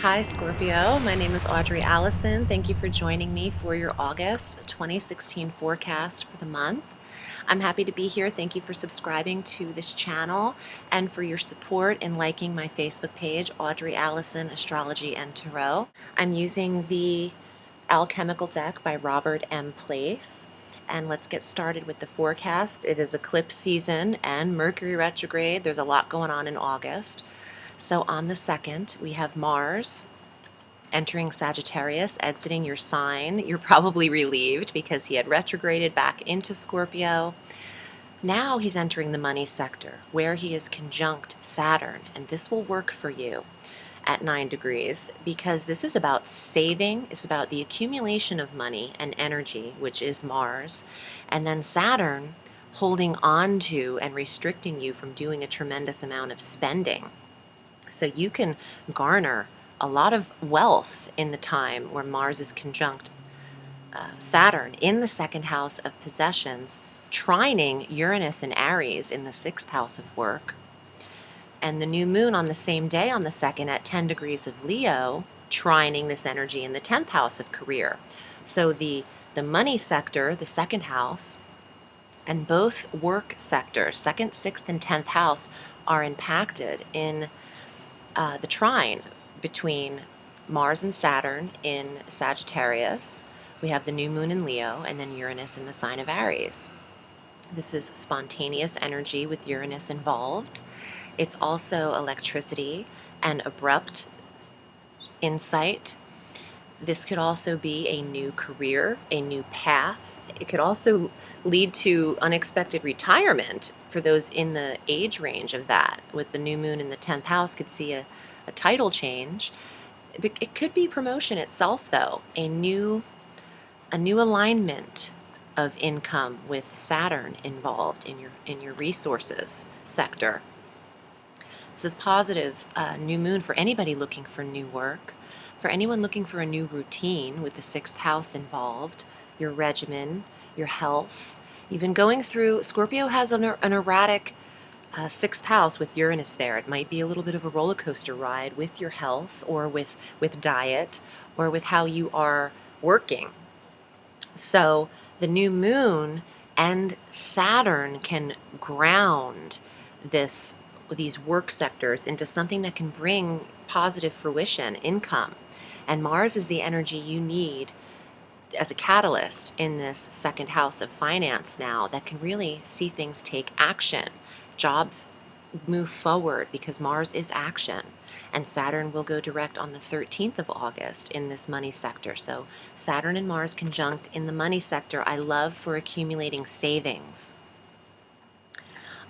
Hi, Scorpio. My name is Audrey Alison. Thank you for joining me for your August 2016 forecast for the month. I'm happy to be here. Thank you for subscribing to this channel and for your support in liking my Facebook page, Audrey Alison Astrology and Tarot. I'm using the Alchemical deck by Robert M. Place. And let's get started with the forecast. It is eclipse season and Mercury retrograde. There's a lot going on in August. So on the 2nd, we have Mars entering Sagittarius, exiting your sign. You're probably relieved because he had retrograded back into Scorpio. Now he's entering the money sector where he is conjunct Saturn, and this will work for you at 9 degrees because this is about saving, it's about the accumulation of money and energy, which is Mars, and then Saturn holding on to and restricting you from doing a tremendous amount of spending. So you can garner a lot of wealth in the time where Mars is conjunct Saturn in the second house of possessions, trining Uranus and Aries in the sixth house of work. And the new moon on the same day on the 2nd at 10 degrees of Leo, trining this energy in the 10th house of career. So the money sector, the second house, and both work sectors, 2nd, 6th, and 10th house, are impacted in the trine between Mars and Saturn in Sagittarius. We have the new moon in Leo, and then Uranus in the sign of Aries. This is spontaneous energy with Uranus involved. It's also electricity and abrupt insight. This could also be a new career, a new path. It could also lead to unexpected retirement for those in the age range of that. With the new moon in the 10th house, could see a title change. It could be promotion itself, though, a new alignment of income with Saturn involved in your resources sector. This is positive new moon for anybody looking for new work, for anyone looking for a new routine with the 6th house involved, your regimen, your health. You've been going through, Scorpio has an erratic 6th house with Uranus there. It might be a little bit of a roller coaster ride with your health or with diet or with how you are working. So the new moon and Saturn can ground these work sectors into something that can bring positive fruition, income. And Mars is the energy you need as a catalyst in this second house of finance now that can really see things take action. Jobs move forward because Mars is action. And Saturn will go direct on the 13th of August in this money sector. So Saturn and Mars conjunct in the money sector, I love for accumulating savings.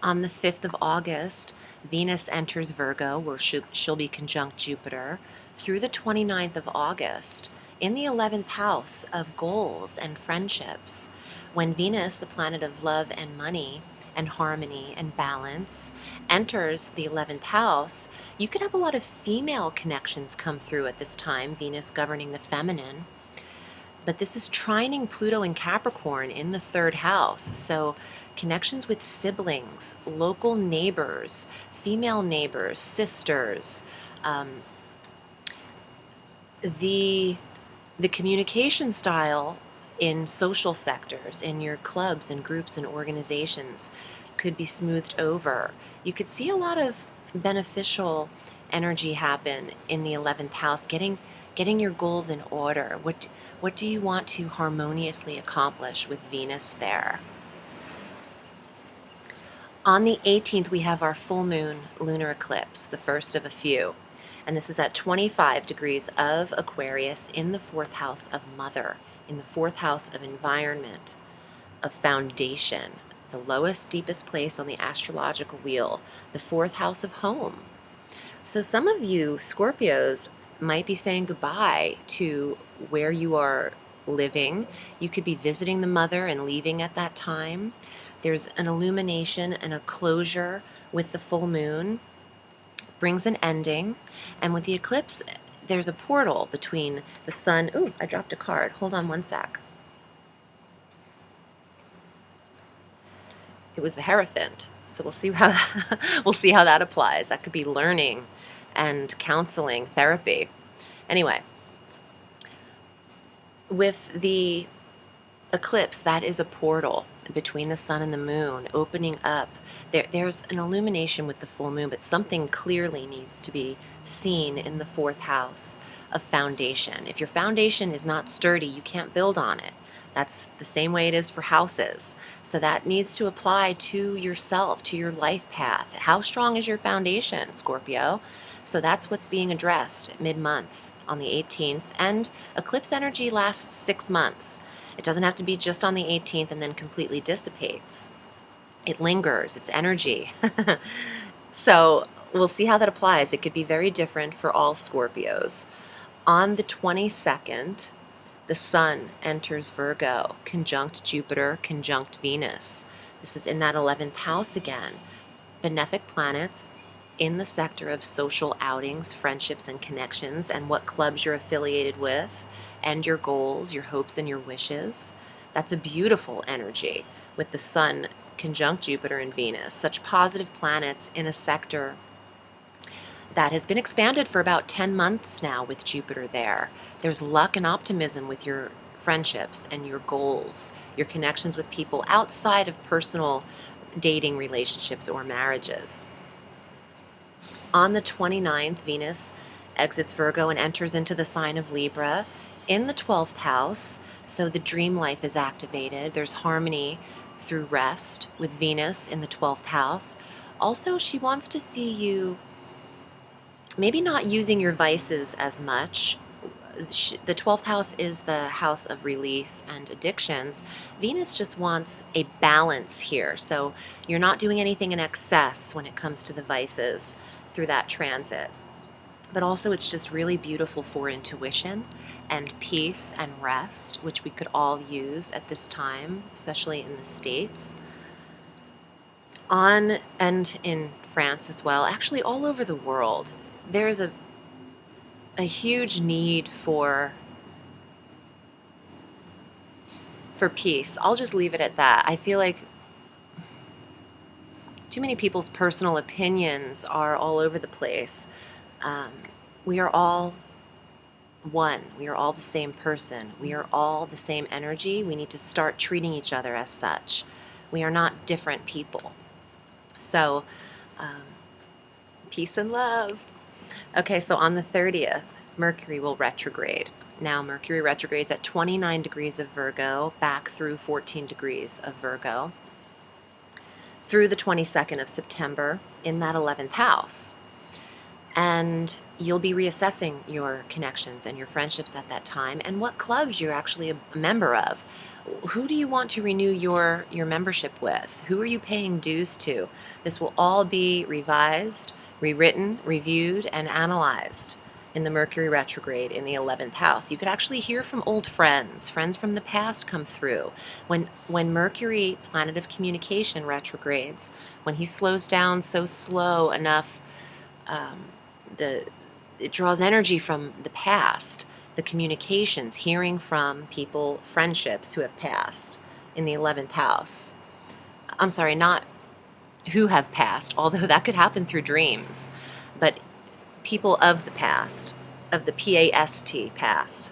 On the 5th of August, Venus enters Virgo, where she'll be conjunct Jupiter, through the 29th of August in the 11th house of goals and friendships. When Venus, the planet of love and money and harmony and balance, enters the 11th house, you could have a lot of female connections come through at this time, Venus governing the feminine. But this is trining Pluto and Capricorn in the 3rd house. So connections with siblings, local neighbors, female neighbors, sisters, the communication style in social sectors, in your clubs and groups and organizations, could be smoothed over. You could see a lot of beneficial energy happen in the 11th house, getting your goals in order. What do you want to harmoniously accomplish with Venus there? On the 18th, we have our full moon lunar eclipse, the first of a few. And this is at 25 degrees of Aquarius in the 4th house of mother, in the 4th house of environment, of foundation, the lowest, deepest place on the astrological wheel, the 4th house of home. So some of you Scorpios might be saying goodbye to where you are living. You could be visiting the mother and leaving at that time. There's an illumination and a closure with the full moon, brings an ending. And with the eclipse, there's a portal between the sun. Ooh, I dropped a card. Hold on one sec. It was the Hierophant. So we'll see how that applies. That could be learning and counseling, therapy. Anyway, with the eclipse, that is a portal between the sun and the moon opening up. There's an illumination with the full moon, but something clearly needs to be seen in the fourth house of foundation. If your foundation is not sturdy, you can't build on it. That's the same way it is for houses. So that needs to apply to yourself, to your life path. How strong is your foundation, Scorpio? So that's what's being addressed mid-month on the 18th. And eclipse energy lasts 6 months. It doesn't have to be just on the 18th and then completely dissipates. It lingers, it's energy. So we'll see how that applies. It could be very different for all Scorpios. On the 22nd, the sun enters Virgo, conjunct Jupiter, conjunct Venus. This is in that 11th house again. Benefic planets in the sector of social outings, friendships, and connections, and what clubs you're affiliated with, and your goals, your hopes, and your wishes. That's a beautiful energy with the sun conjunct Jupiter and Venus. Such positive planets in a sector that has been expanded for about 10 months now with Jupiter there. There's luck and optimism with your friendships and your goals, your connections with people outside of personal dating relationships or marriages. On the 29th, Venus exits Virgo and enters into the sign of Libra in the 12th house. So the dream life is activated. There's harmony through rest with Venus in the 12th house. Also, she wants to see you maybe not using your vices as much. The 12th house is the house of release and addictions. Venus just wants a balance here. So you're not doing anything in excess when it comes to the vices through that transit. But also it's just really beautiful for intuition and peace and rest, which we could all use at this time, especially in the States. On and in France as well, actually all over the world, there's a huge need for peace. I'll just leave it at that. I feel like too many people's personal opinions are all over the place. We are all one. We are all the same person. We are all the same energy. We need to start treating each other as such. We are not different people. So, peace and love. Okay, so on the 30th, Mercury will retrograde. Now, Mercury retrogrades at 29 degrees of Virgo, back through 14 degrees of Virgo, through the 22nd of September in that 11th house. And you'll be reassessing your connections and your friendships at that time and what clubs you're actually a member of. Who do you want to renew your membership with? Who are you paying dues to? This will all be revised, rewritten, reviewed, and analyzed in the Mercury retrograde in the 11th house. You could actually hear from old friends. Friends from the past come through. When Mercury, planet of communication, retrogrades, when he slows down so slow enough, it draws energy from the past, the communications, hearing from people, friendships who have passed in the 11th house. I'm sorry, not who have passed, although that could happen through dreams, but people of the past, of the P-A-S-T, past.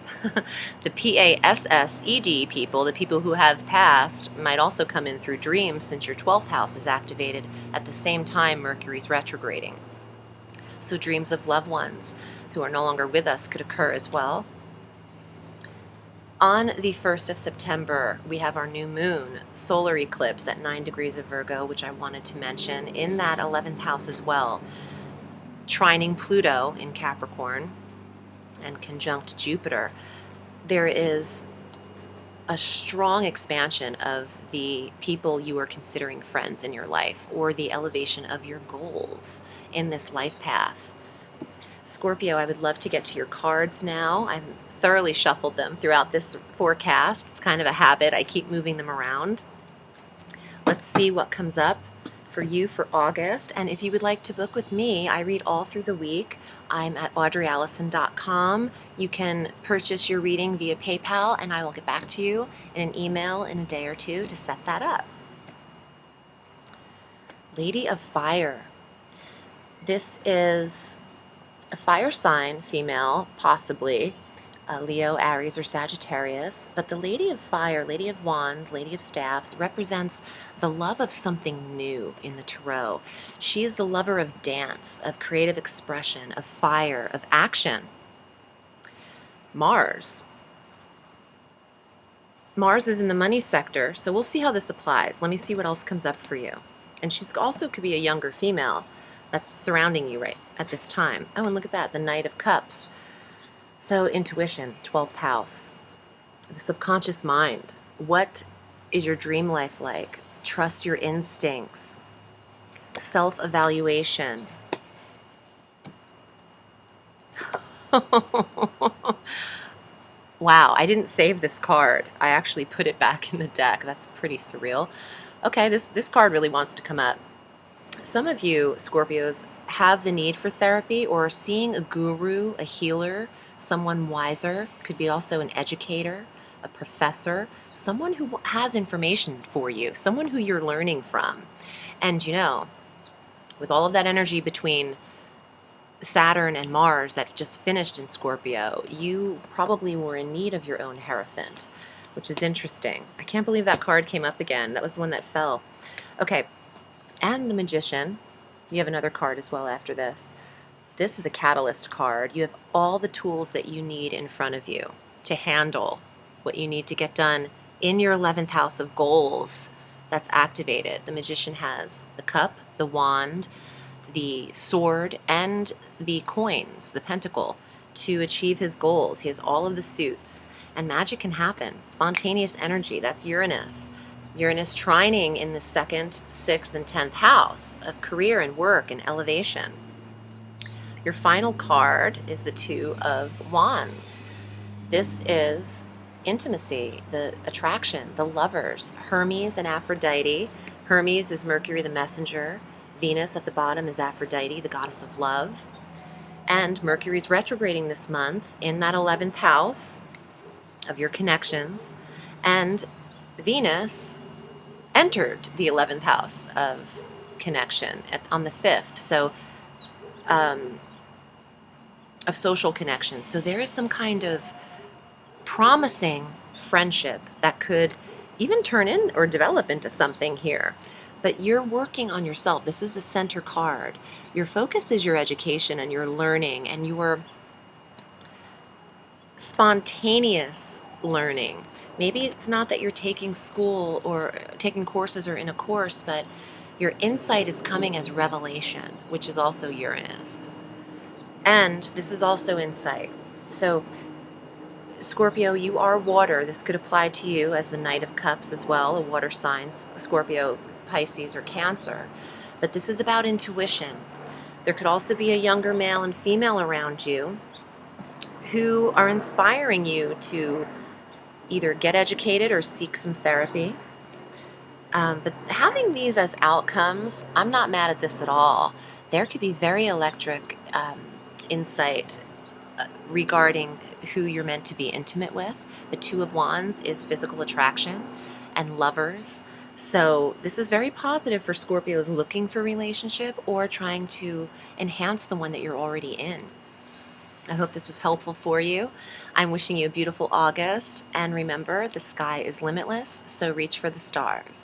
The P-A-S-S-E-D people, the people who have passed, might also come in through dreams since your 12th house is activated at the same time Mercury's retrograding. So dreams of loved ones who are no longer with us could occur as well. On the 1st of September, we have our new moon solar eclipse at 9 degrees of Virgo, which I wanted to mention, in that 11th house as well, trining Pluto in Capricorn and conjunct Jupiter. There is a strong expansion of the people you are considering friends in your life, or the elevation of your goals in this life path. Scorpio, I would love to get to your cards now. I've thoroughly shuffled them throughout this forecast. It's kind of a habit. I keep moving them around. Let's see what comes up for you for August. And if you would like to book with me, I read all through the week. I'm at audreyallison.com. You can purchase your reading via PayPal, and I will get back to you in an email in a day or two to set that up. Lady of Fire. This is A fire sign, female, possibly Leo, Aries, or Sagittarius. But the Lady of Fire, Lady of Wands, Lady of Staffs represents the love of something new in the tarot. She is the lover of dance, of creative expression, of fire, of action. Mars. Mars is in the money sector, so we'll see how this applies. Let me see what else comes up for you. And she's also could be a younger female that's surrounding you right at this time. Oh, and look at that, the Knight of Cups. So intuition, 12th house, the subconscious mind. What is your dream life like? Trust your instincts, self-evaluation. Wow, I didn't save this card. I actually put it back in the deck. That's pretty surreal. Okay, this card really wants to come up. Some of you, Scorpios, have the need for therapy or are seeing a guru, a healer, someone wiser. Could be also an educator, a professor, someone who has information for you, someone who you're learning from. And you know, with all of that energy between Saturn and Mars that just finished in Scorpio, you probably were in need of your own Hierophant, which is interesting. I can't believe that card came up again. That was the one that fell. Okay, and the Magician. You have another card as well after this. This is a catalyst card. You have all the tools that you need in front of you to handle what you need to get done in your 11th house of goals that's activated. The Magician has the cup, the wand, the sword, and the coins, the pentacle, to achieve his goals. He has all of the suits, and magic can happen. Spontaneous energy, that's Uranus. Uranus trining in the 2nd, 6th, and 10th house of career and work and elevation. Your final card is the Two of Wands. This is intimacy, the attraction, the lovers, Hermes and Aphrodite. Hermes is Mercury the messenger. Venus at the bottom is Aphrodite, the goddess of love. And Mercury's retrograding this month in that 11th house of your connections. And Venus entered the 11th house of connection on the 5th. So, of social connection. So there is some kind of promising friendship that could even turn in or develop into something here. But you're working on yourself. This is the center card. Your focus is your education and your learning and your spontaneous learning. Maybe it's not that you're taking school or taking courses or in a course, but your insight is coming as revelation, which is also Uranus. And this is also insight. So, Scorpio, you are water. This could apply to you as the Knight of Cups as well, a water sign, Scorpio, Pisces, or Cancer. But this is about intuition. There could also be a younger male and female around you who are inspiring you to either get educated or seek some therapy. But having these as outcomes, I'm not mad at this at all. There could be very electric insight regarding who you're meant to be intimate with. The Two of Wands is physical attraction and lovers. So this is very positive for Scorpios looking for a relationship or trying to enhance the one that you're already in. I hope this was helpful for you. I'm wishing you a beautiful August. And remember, the sky is limitless, so reach for the stars.